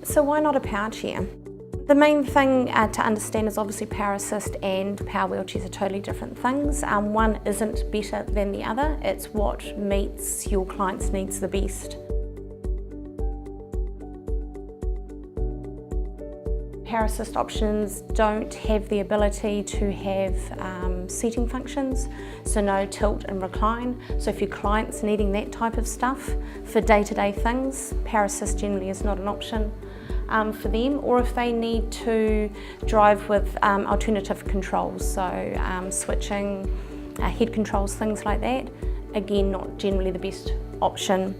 So why not a power chair? The main thing to understand is obviously power assist and power wheelchairs are totally different things. One isn't better than the other, it's what meets your client's needs the best. Power assist options don't have the ability to have seating functions, so no tilt and recline. So if your client's needing that type of stuff for day-to-day things, power assist generally is not an option for them. Or if they need to drive with alternative controls, so switching, head controls, things like that, again not generally the best option.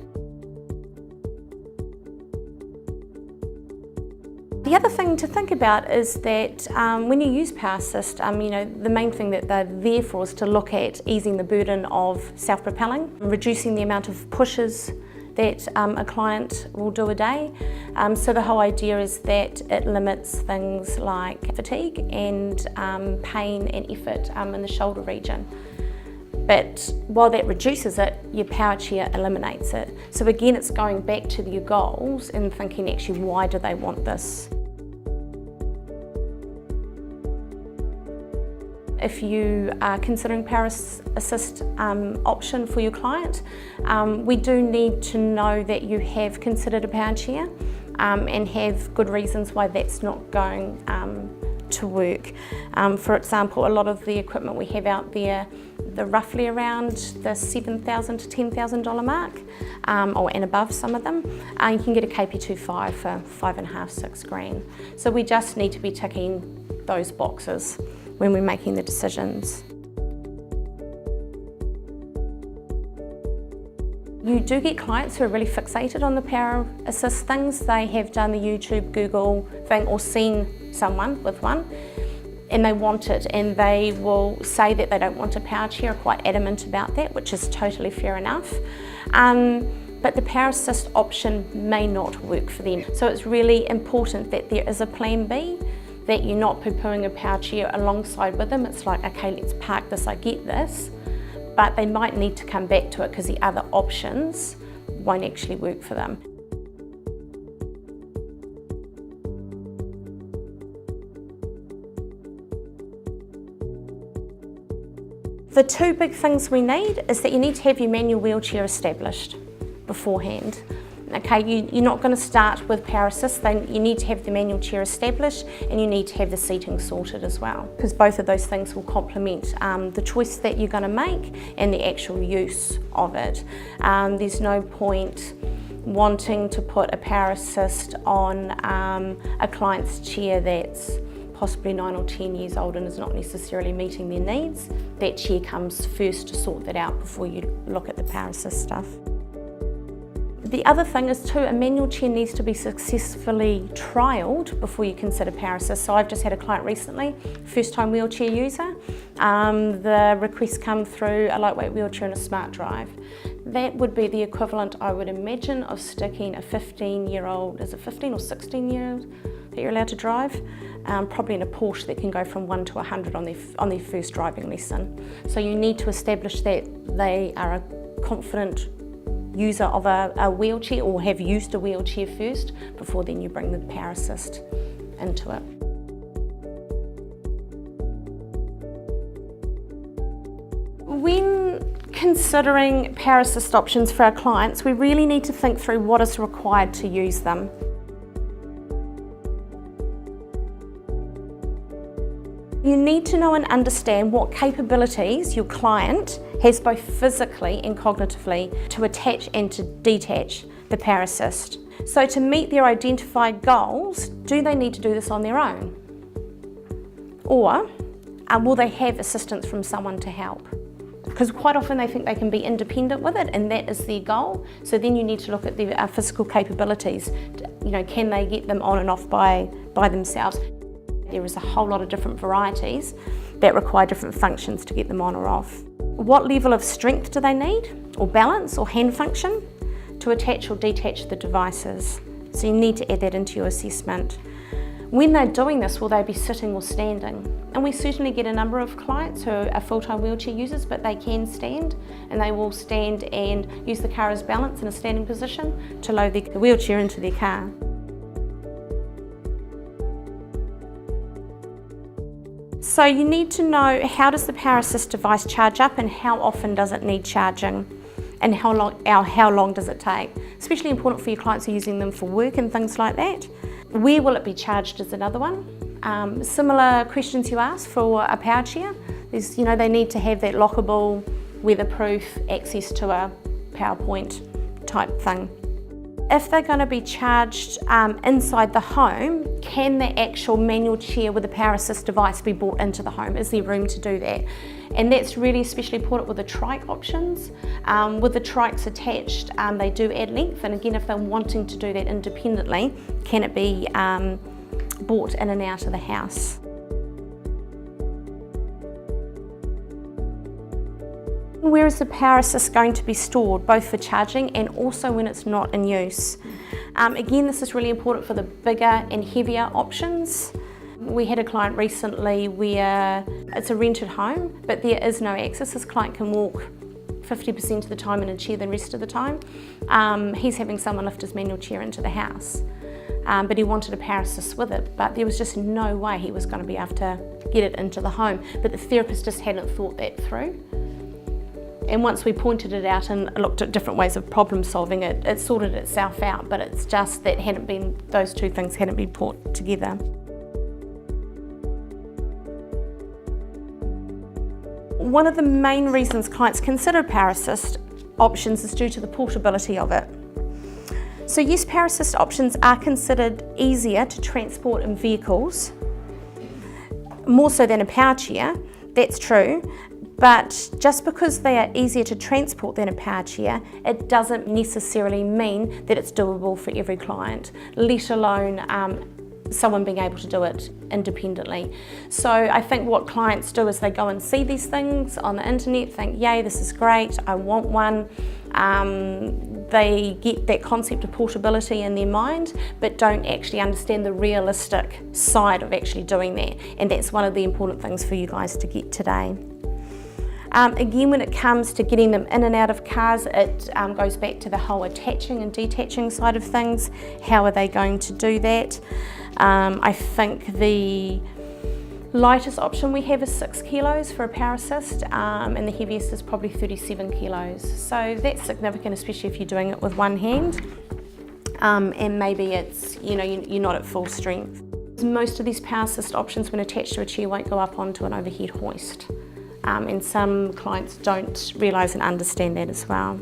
The other thing to think about is that when you use power assist, the main thing that they're there for is to look at easing the burden of self-propelling, reducing the amount of pushes that a client will do a day. So the whole idea is that it limits things like fatigue and pain and effort in the shoulder region. But while that reduces it, your power chair eliminates it. So again, it's going back to your goals and thinking actually why do they want this? If you are considering power assist option for your client, we do need to know that you have considered a power chair and have good reasons why that's not going to work. For example, a lot of the equipment we have out there, they're roughly around the $7,000 to $10,000 mark, and above some of them. You can get a KP25 for $5,500, $6,000. So we just need to be ticking those boxes when we're making the decisions. You do get clients who are really fixated on the power assist things. They have done the YouTube, Google thing or seen someone with one and they want it, and they will say that they don't want a power chair, are quite adamant about that, which is totally fair enough. But the power assist option may not work for them. So it's really important that there is a plan B, that you're not poo-pooing a power chair alongside with them. It's like, okay, let's park this, I get this, but they might need to come back to it because the other options won't actually work for them. The two big things we need is that you need to have your manual wheelchair established beforehand. Okay, you're not going to start with power assist, then you need to have the manual chair established and you need to have the seating sorted as well, because both of those things will complement the choice that you're going to make and the actual use of it. There's no point wanting to put a power assist on a client's chair that's possibly 9 or 10 years old and is not necessarily meeting their needs. That chair comes first to sort that out before you look at the power assist stuff. The other thing is too, a manual chair needs to be successfully trialled before you consider power assist. So I've just had a client recently, first time wheelchair user. The requests come through a lightweight wheelchair and a smart drive. That would be the equivalent, I would imagine, of sticking a 15-year-old, is it 15 or 16-year-old that you're allowed to drive? Probably in a Porsche that can go from 1 to 100 on their first driving lesson. So you need to establish that they are a confident user of a wheelchair or have used a wheelchair first before then you bring the power assist into it. When considering power assist options for our clients, we really need to think through what is required to use them. You need to know and understand what capabilities your client has both physically and cognitively to attach and to detach the power assist. So to meet their identified goals, do they need to do this on their own? Or will they have assistance from someone to help? Because quite often they think they can be independent with it and that is their goal. So then you need to look at their physical capabilities. You know, can they get them on and off by themselves? There is a whole lot of different varieties that require different functions to get them on or off. What level of strength do they need, or balance, or hand function to attach or detach the devices? So you need to add that into your assessment. When they're doing this, will they be sitting or standing? And we certainly get a number of clients who are full-time wheelchair users, but they can stand, and they will stand and use the car as balance in a standing position to load the wheelchair into their car. So you need to know, how does the PowerAssist device charge up and how often does it need charging? And how long does it take? Especially important for your clients who are using them for work and things like that. Where will it be charged is another one. Similar questions you asked for a power chair. There's, they need to have that lockable, weatherproof access to a PowerPoint type thing. If they're going to be charged inside the home, can the actual manual chair with the PowerAssist device be brought into the home? Is there room to do that? And that's really especially important with the trike options. With the trikes attached, they do add length, and again, if they're wanting to do that independently, can it be brought in and out of the house? Where is the PowerAssist going to be stored, both for charging and also when it's not in use? Again, this is really important for the bigger and heavier options. We had a client recently where it's a rented home, but there is no access. This client can walk 50% of the time in a chair the rest of the time. He's having someone lift his manual chair into the house, but he wanted a PowerAssist with it, but there was just no way he was going to be able to get it into the home. But the therapist just hadn't thought that through. And once we pointed it out and looked at different ways of problem solving it, it sorted itself out, but it's just that those two things hadn't been put together. One of the main reasons clients consider PowerAssist options is due to the portability of it. So yes, PowerAssist options are considered easier to transport in vehicles, more so than a power chair, that's true. But just because they are easier to transport than a power chair, it doesn't necessarily mean that it's doable for every client, let alone someone being able to do it independently. So I think what clients do is they go and see these things on the internet, think, yay, this is great, I want one. They get that concept of portability in their mind, but don't actually understand the realistic side of actually doing that. And that's one of the important things for you guys to get today. Again, when it comes to getting them in and out of cars, it goes back to the whole attaching and detaching side of things. How are they going to do that? I think the lightest option we have is 6 kilos for a PowerAssist, and the heaviest is probably 37 kilos. So that's significant, especially if you're doing it with one hand, and maybe it's, you're not at full strength. Most of these PowerAssist options, when attached to a chair, won't go up onto an overhead hoist. And some clients don't realise and understand that as well.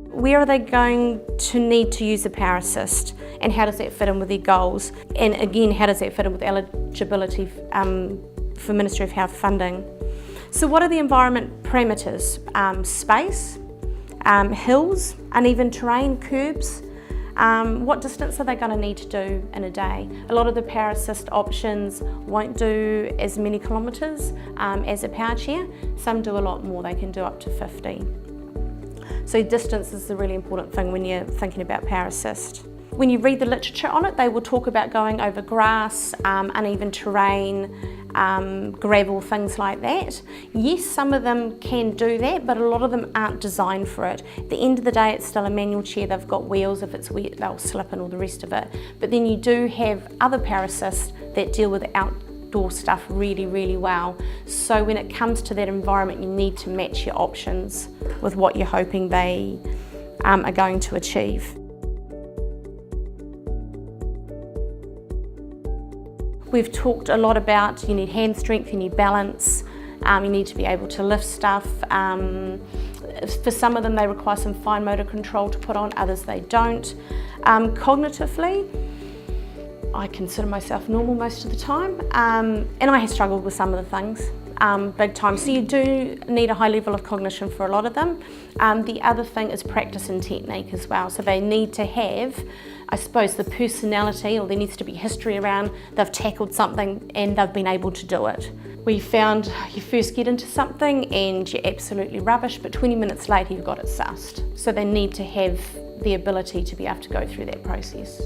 Where are they going to need to use a PowerAssist, and how does that fit in with their goals? And again, how does that fit in with eligibility for Ministry of Health funding? So what are the environment parameters? Space, hills, uneven terrain, curbs. What distance are they going to need to do in a day? A lot of the PowerAssist options won't do as many kilometres as a power chair. Some do a lot more, they can do up to 50. So distance is the really important thing when you're thinking about PowerAssist. When you read the literature on it, they will talk about going over grass, uneven terrain, gravel, things like that. Yes, some of them can do that, but a lot of them aren't designed for it. At the end of the day, it's still a manual chair. They've got wheels. If it's wet, they'll slip and all the rest of it. But then you do have other PowerAssists that deal with outdoor stuff really, really well. So when it comes to that environment, you need to match your options with what you're hoping they are going to achieve. We've talked a lot about you need hand strength, you need balance, you need to be able to lift stuff. For some of them they require some fine motor control to put on, others they don't. Cognitively, I consider myself normal most of the time, and I have struggled with some of the things big time. So you do need a high level of cognition for a lot of them. The other thing is practice and technique as well. So they need to have, I suppose, the personality, or there needs to be history around they've tackled something and they've been able to do it. We found you first get into something and you're absolutely rubbish, but 20 minutes later you've got it sussed. So they need to have the ability to be able to go through that process.